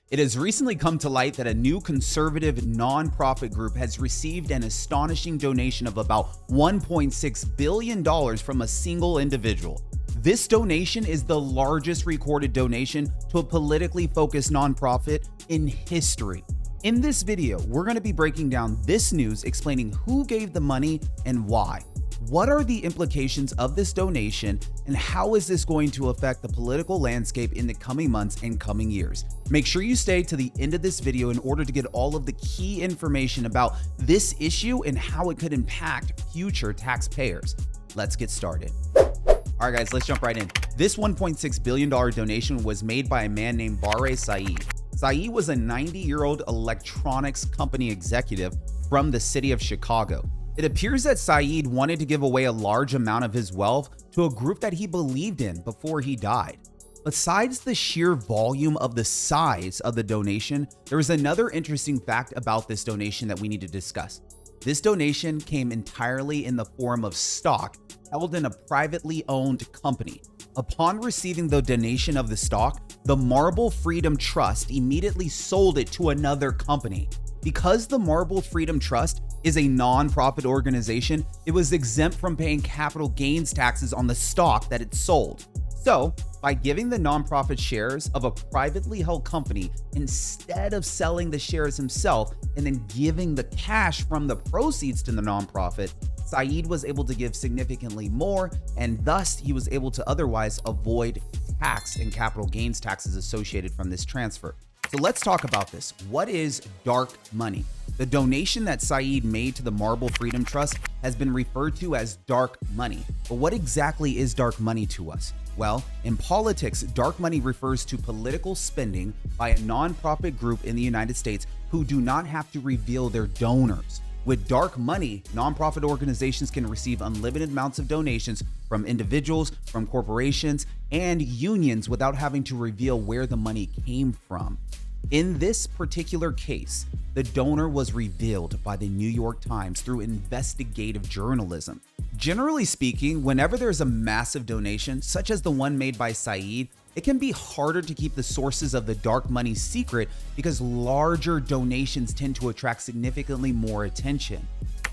It has recently come to light that a new conservative nonprofit group has received an astonishing donation of about $1.6 billion from a single individual. This donation is the largest recorded donation to a politically focused nonprofit in history. In this video, we're going to be breaking down this news, explaining who gave the money and why. What are the implications of this donation, and how is this going to affect the political landscape in the coming months and coming years? Make sure you stay to the end of this video in order to get all of the key information about this issue and how it could impact future taxpayers. Let's get started. All right, guys, let's jump right in. This $1.6 billion donation was made by a man named Barre Saeed. Saeed was a 90-year-old electronics company executive from the city of Chicago. It appears that Saeed wanted to give away a large amount of his wealth to a group that he believed in before he died. Besides the sheer volume of the size of the donation, there is another interesting fact about this donation that we need to discuss. This donation came entirely in the form of stock held in a privately owned company. Upon receiving the donation of the stock, the Marble Freedom Trust immediately sold it to another company. Because the Marble Freedom Trust is a nonprofit organization, it was exempt from paying capital gains taxes on the stock that it sold. So, by giving the nonprofit shares of a privately held company instead of selling the shares himself and then giving the cash from the proceeds to the nonprofit, Saeed was able to give significantly more, and thus he was able to otherwise avoid tax and capital gains taxes associated from this transfer. So let's talk about this. What is dark money? The donation that Saeed made to the Marble Freedom Trust has been referred to as dark money. But what exactly is dark money to us? Well, in politics, dark money refers to political spending by a nonprofit group in the United States who do not have to reveal their donors. With dark money, nonprofit organizations can receive unlimited amounts of donations from individuals, from corporations, and unions without having to reveal where the money came from. In this particular case, the donor was revealed by the New York Times through investigative journalism. Generally speaking, whenever there's a massive donation, such as the one made by Saeed, it can be harder to keep the sources of the dark money secret because larger donations tend to attract significantly more attention.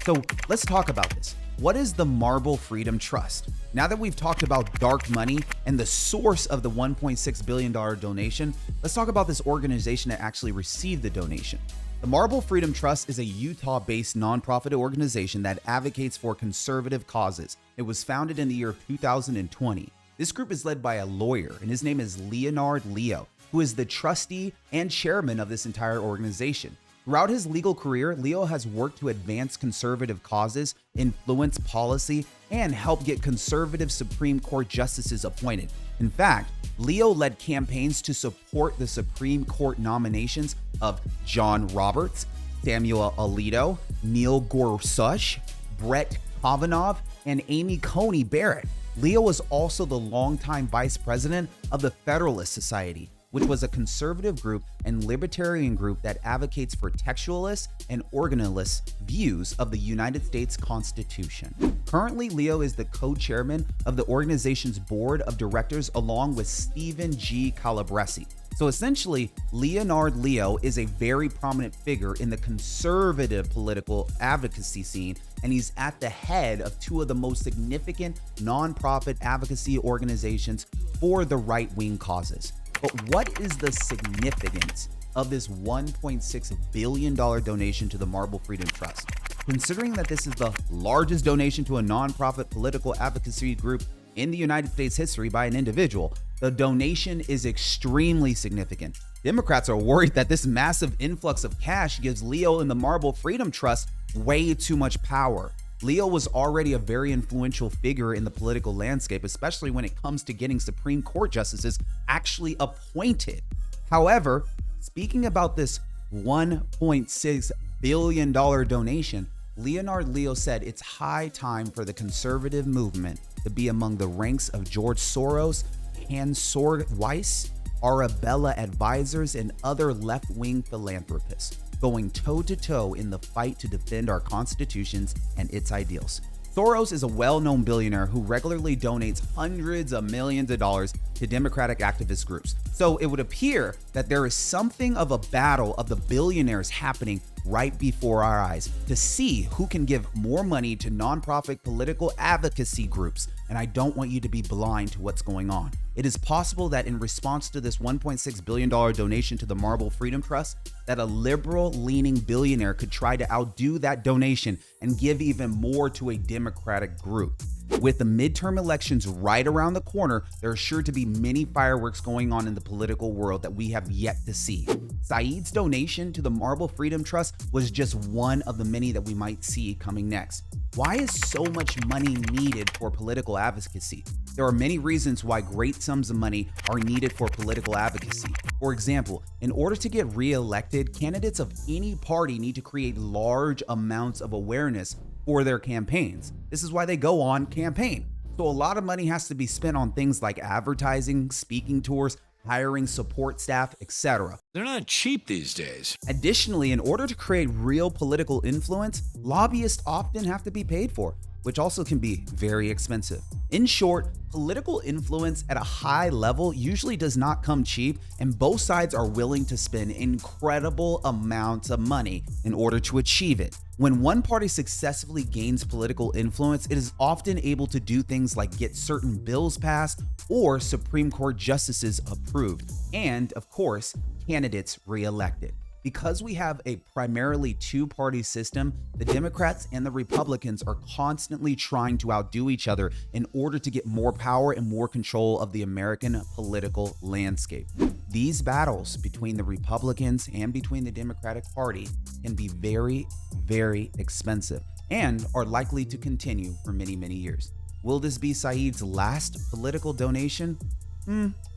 So let's talk about this. What is the Marble Freedom Trust? Now that we've talked about dark money and the source of the $1.6 billion donation, let's talk about this organization that actually received the donation. The Marble Freedom Trust is a Utah-based nonprofit organization that advocates for conservative causes. It was founded in the year of 2020. This group is led by a lawyer, and his name is Leonard Leo, who is the trustee and chairman of this entire organization. Throughout his legal career, Leo has worked to advance conservative causes, influence policy, and help get conservative Supreme Court justices appointed. In fact, Leo led campaigns to support the Supreme Court nominations of John Roberts, Samuel Alito, Neil Gorsuch, Brett Kavanaugh, and Amy Coney Barrett. Leo was also the longtime vice president of the Federalist Society, which was a conservative group and libertarian group that advocates for textualist and organalist views of the United States Constitution. Currently, Leo is the co-chairman of the organization's board of directors along with Stephen G. Calabresi. So essentially, Leonard Leo is a very prominent figure in the conservative political advocacy scene, and he's at the head of two of the most significant nonprofit advocacy organizations for the right-wing causes. But what is the significance of this $1.6 billion donation to the Marble Freedom Trust? Considering that this is the largest donation to a nonprofit political advocacy group in the United States history by an individual, the donation is extremely significant. Democrats are worried that this massive influx of cash gives Leo and the Marble Freedom Trust way too much power. Leo was already a very influential figure in the political landscape, especially when it comes to getting Supreme Court justices actually appointed. However, speaking about this $1.6 billion donation, Leonard Leo said it's high time for the conservative movement to be among the ranks of George Soros, Hans Weiss, Arabella Advisors, and other left-wing philanthropists, going toe-to-toe in the fight to defend our constitutions and its ideals. Soros is a well-known billionaire who regularly donates hundreds of millions of dollars to Democratic activist groups. So it would appear that there is something of a battle of the billionaires happening right before our eyes to see who can give more money to nonprofit political advocacy groups. And I don't want you to be blind to what's going on. It is possible that in response to this $1.6 billion donation to the Marble Freedom Trust, that a liberal-leaning billionaire could try to outdo that donation and give even more to a Democratic group. With the midterm elections right around the corner, there are sure to be many fireworks going on in the political world that we have yet to see. Saeed's donation to the Marble Freedom Trust was just one of the many that we might see coming next. Why is so much money needed for political advocacy? There are many reasons why great sums of money are needed for political advocacy. For example, in order to get re-elected, candidates of any party need to create large amounts of awareness for their campaigns. This is why they go on campaign. So a lot of money has to be spent on things like advertising, speaking tours, hiring support staff, etc. They're not cheap these days. Additionally, in order to create real political influence, lobbyists often have to be paid for, which also can be very expensive. In short, political influence at a high level usually does not come cheap, and both sides are willing to spend incredible amounts of money in order to achieve it. When one party successfully gains political influence, it is often able to do things like get certain bills passed or Supreme Court justices approved, and of course, candidates re-elected. Because we have a primarily two-party system, the Democrats and the Republicans are constantly trying to outdo each other in order to get more power and more control of the American political landscape. These battles between the Republicans and between the Democratic Party can be very, very expensive and are likely to continue for many, many years. Will this be Saeed's last political donation?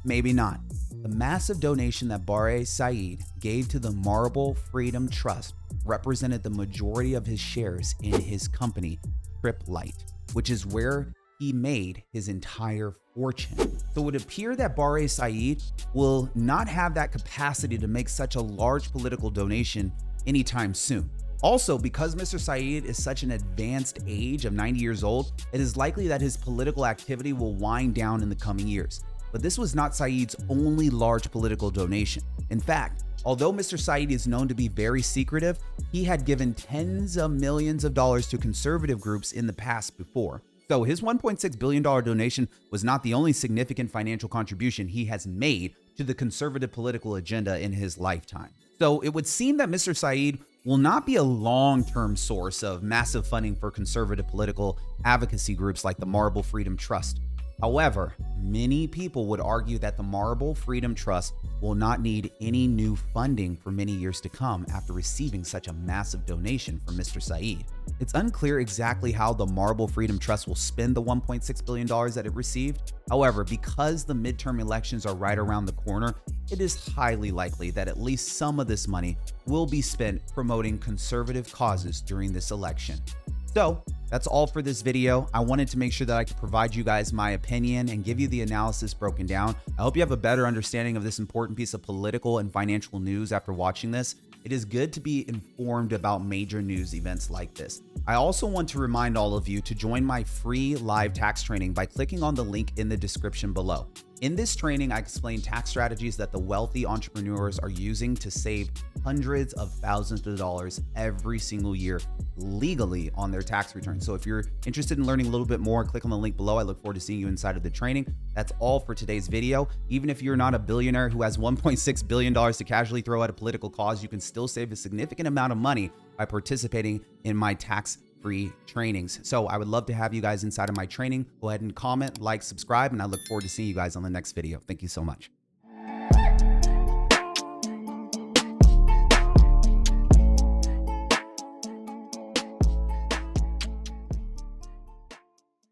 Maybe not. The massive donation that Barre Saeed gave to the Marble Freedom Trust represented the majority of his shares in his company, tripp-lite, which is where he made his entire fortune. So it would appear that Barre Saeed will not have that capacity to make such a large political donation anytime soon. Also, because Mr. Saeed is such an advanced age of 90 years old, it is likely that his political activity will wind down in the coming years. But this was not Saeed's only large political donation. In fact, although Mr. Saeed is known to be very secretive, he had given tens of millions of dollars to conservative groups in the past before. So his $1.6 billion donation was not the only significant financial contribution he has made to the conservative political agenda in his lifetime. So it would seem that Mr. Saeed will not be a long-term source of massive funding for conservative political advocacy groups like the Marble Freedom Trust. However, many people would argue that the Marble Freedom Trust will not need any new funding for many years to come after receiving such a massive donation from Mr. Saeed. It's unclear exactly how the Marble Freedom Trust will spend the $1.6 billion that it received. However, because the midterm elections are right around the corner, it is highly likely that at least some of this money will be spent promoting conservative causes during this election. So that's all for this video. I wanted to make sure that I could provide you guys my opinion and give you the analysis broken down. I hope you have a better understanding of this important piece of political and financial news after watching this. It is good to be informed about major news events like this. I also want to remind all of you to join my free live tax training by clicking on the link in the description below. In this training, I explain tax strategies that the wealthy entrepreneurs are using to save hundreds of thousands of dollars every single year legally on their tax return. So if you're interested in learning a little bit more, click on the link below. I look forward to seeing you inside of the training. That's all for today's video. Even if you're not a billionaire who has $1.6 billion to casually throw at a political cause, you can still save a significant amount of money by participating in my tax-free trainings. So I would love to have you guys inside of my training. Go ahead and comment, like, subscribe, and I look forward to seeing you guys on the next video. Thank you so much.